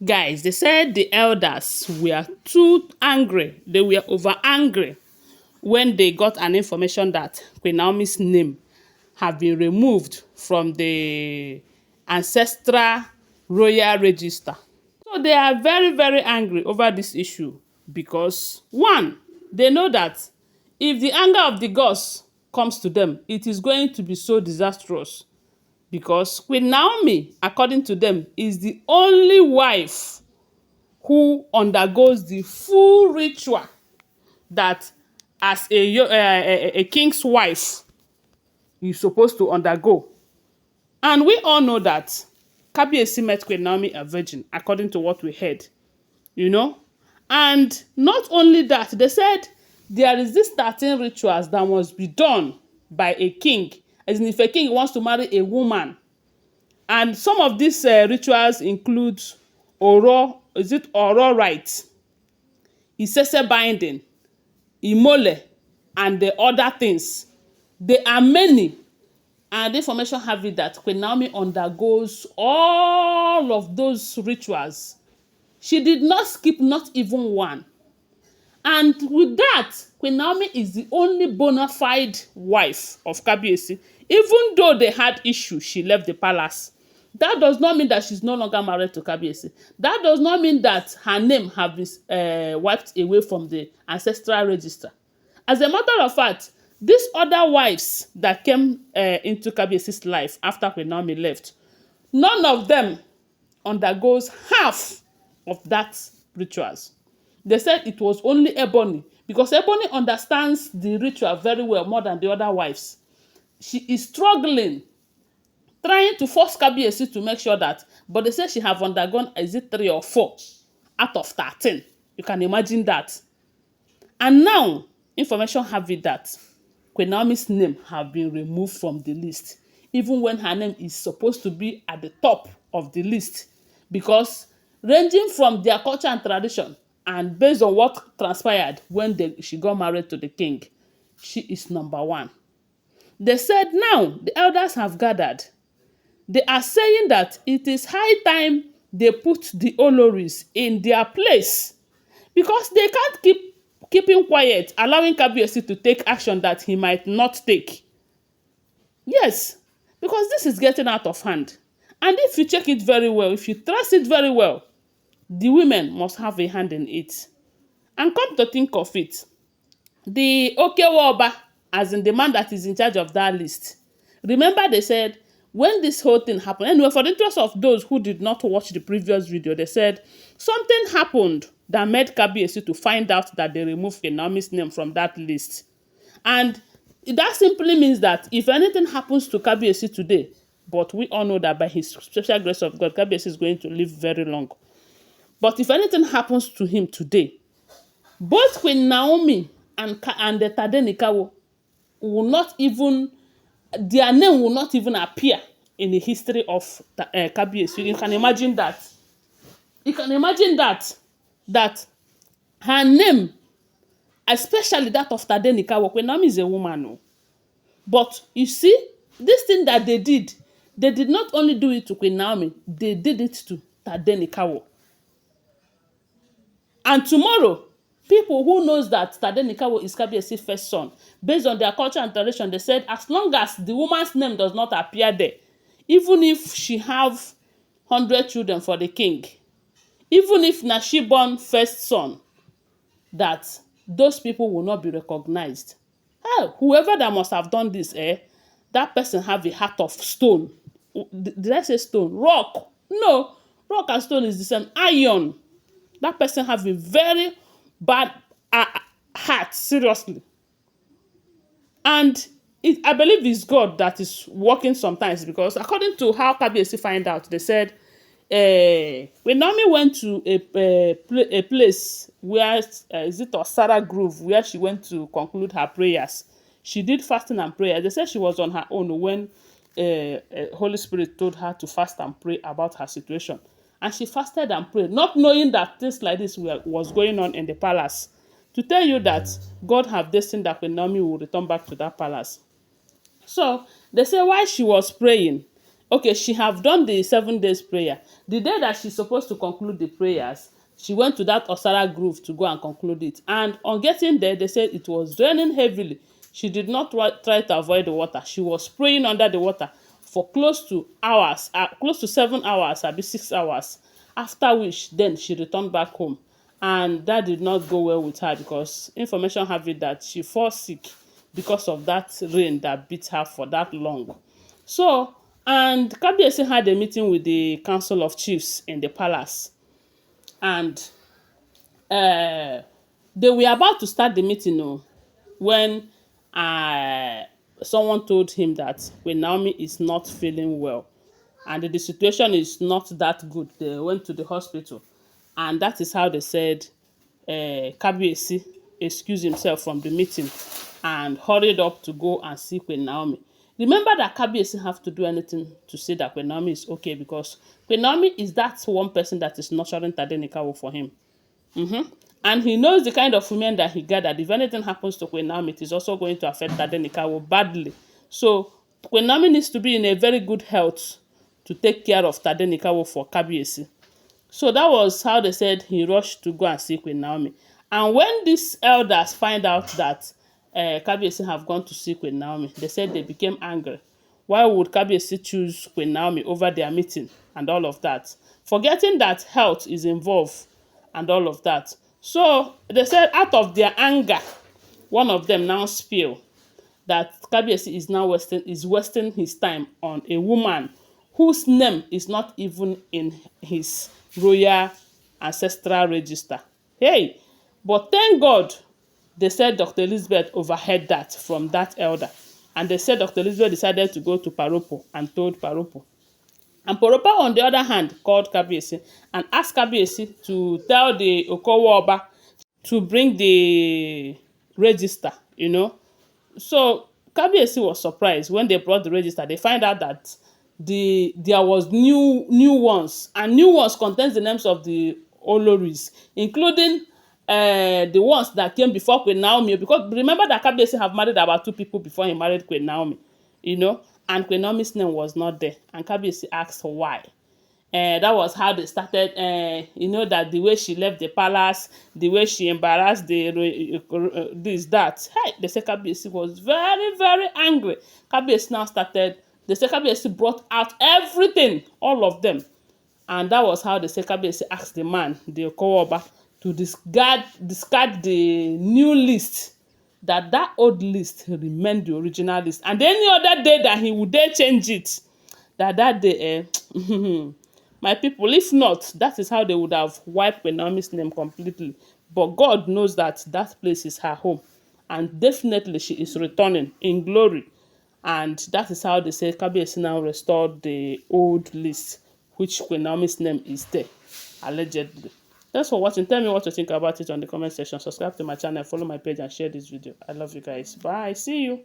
Guys, they said the elders were too angry. They were over angry when they got an information that Queen Naomi's name have been removed from the ancestral royal register. So they are very, very angry over this issue because one, they know that if the anger of the gods comes to them, it is going to be so disastrous because Queen Naomi, according to them, is the only wife who undergoes the full ritual that as a king's wife you're supposed to undergo. And we all know that Kabiyesi met Queen Naomi a virgin, according to what we heard, you know. And not only that, they said there is this 13 rituals that must be done by a king. As in, if a king wants to marry a woman, and some of these rituals include Oro rites, Isese binding, Imole, and the other things. There are many, and the information have it that Queen Naomi undergoes all of those rituals. She did not skip not even one. And with that, Queen Naomi is the only bona fide wife of Kabiyesi. Even though they had issues, she left the palace. That does not mean that she's no longer married to Kabiyesi. That does not mean that her name have been wiped away from the ancestral register. As a matter of fact, these other wives that came into Kabiyesi's life after Queen Naomi left, none of them undergoes half of that rituals. They said it was only Ebony, because Ebony understands the ritual very well more than the other wives. She is struggling, trying to force Kabiyesi to make sure that, but they say she have undergone, is it 3 or 4 out of 13? You can imagine that. And now, information have it that Queen Naomi's name have been removed from the list, even when her name is supposed to be at the top of the list, because ranging from their culture and tradition, and based on what transpired when she got married to the king, she is number 1. They said now the elders have gathered. They are saying that it is high time they put the Olories in their place, because they can't keep him quiet, allowing Kabiyesi to take action that he might not take. Yes, because this is getting out of hand. And if you check it very well, if you trace it very well, the women must have a hand in it. And come to think of it, the Okewoba, as in the man that is in charge of that list, remember they said when this whole thing happened, anyway, for the interest of those who did not watch the previous video, they said something happened that made Kabiyesi to find out that they removed Naomi's name from that list. And that simply means that if anything happens to Kabiyesi today, but we all know that by his special grace of God, Kabiyesi is going to live very long. But if anything happens to him today, both Queen Naomi and the Tadenikawo will not even, their name will not even appear in the history of Kabiyesi. You can imagine that. You can imagine that her name, especially that of Tadenikawo, Queen Naomi is a woman. No? But you see, this thing that they did not only do it to Queen Naomi, they did it to Tadenikawo. And tomorrow, people who knows that Tadenikawo is Kabiyesi's first son, based on their culture and tradition, they said as long as the woman's name does not appear there, even if she have 100 children for the king, even if na she born first son, that those people will not be recognized. Whoever that must have done this, that person have a heart of stone. Did I say stone? Rock. No, rock and stone is the same. Iron. That person have a very bad heart, seriously. And I believe it's God that is working sometimes, because according to how Kabiyesi find out, they said when Naomi went to a place where, is it Osara Grove, where she went to conclude her prayers. She did fasting and prayer. They said she was on her own when Holy Spirit told her to fast and pray about her situation. And she fasted and prayed, not knowing that things like this was going on in the palace. To tell you that God have destined that when Naomi will return back to that palace. So they say while she was praying, okay, she have done the 7 days prayer. The day that she's supposed to conclude the prayers, she went to that Osara Grove to go and conclude it. And on getting there, they said it was raining heavily. She did not try to avoid the water. She was praying under the water for close to hours, close to 7 hours, maybe 6 hours. After which, then she returned back home. And that did not go well with her because information have it that she fell sick because of that rain that beat her for that long. So, and Kabiyesi had a meeting with the Council of Chiefs in the palace, and uh, they were about to start the meeting when someone told him that when Naomi is not feeling well and the situation is not that good. They went to the hospital, and that is how they said Kabiyesi excused himself from the meeting and hurried up to go and see Queen Naomi. Remember that Kabiyesi have to do anything to say that Queen Naomi is okay because Queen Naomi is that one person that is nurturing Tadenikawo for him. And he knows the kind of women that he gathered. If anything happens to Queen Naomi, it is also going to affect Tadenikawo badly. So Queen Naomi needs to be in a very good health to take care of Tadenikawo for Kabiyesi. So that was how they said he rushed to go and see Queen Naomi. And when these elders find out that Kabiyesi have gone to see Queen Naomi, they said they became angry. Why would Kabiyesi choose Queen Naomi over their meeting and all of that? Forgetting that health is involved and all of that. So they said out of their anger, one of them now spill that Kabiyesi is now wasting his time on a woman whose name is not even in his royal ancestral register. Hey, but thank God they said Dr. Elizabeth overheard that from that elder. And they said Dr. Elizabeth decided to go to Paropo and told Paropo. And Poropa, on the other hand, called Kabiyesi and asked Kabiyesi to tell the Okowo Oba to bring the register, So Kabiyesi was surprised when they brought the register. They find out that there was new ones, and new ones contains the names of the Olories, including the ones that came before Queen Naomi. Because remember that Kabiyesi have married about 2 people before he married Queen Naomi, and Queen Naomi's name was not there. And Kabiyesi asked why. That was how they started, that the way she left the palace, the way she embarrassed this, that. Hey, they say Kabiyesi was very, very angry. Kabiyesi now started, they say Kabiyesi brought out everything, all of them. And that was how they say Kabiyesi asked the man, the Okowoba, to discard the new list, that old list remained the original list. And any other day that he would dare change it, that day, my people, if not, that is how they would have wiped Naomi's name completely. But God knows that that place is her home. And definitely she is returning in glory. And that is how they say Kabiyesi now restored the old list, which Queen Naomi's name is there, allegedly. Thanks for watching. Tell me what you think about it on the comment section. Subscribe to my channel, follow my page, and share this video. I love you guys. Bye. See you.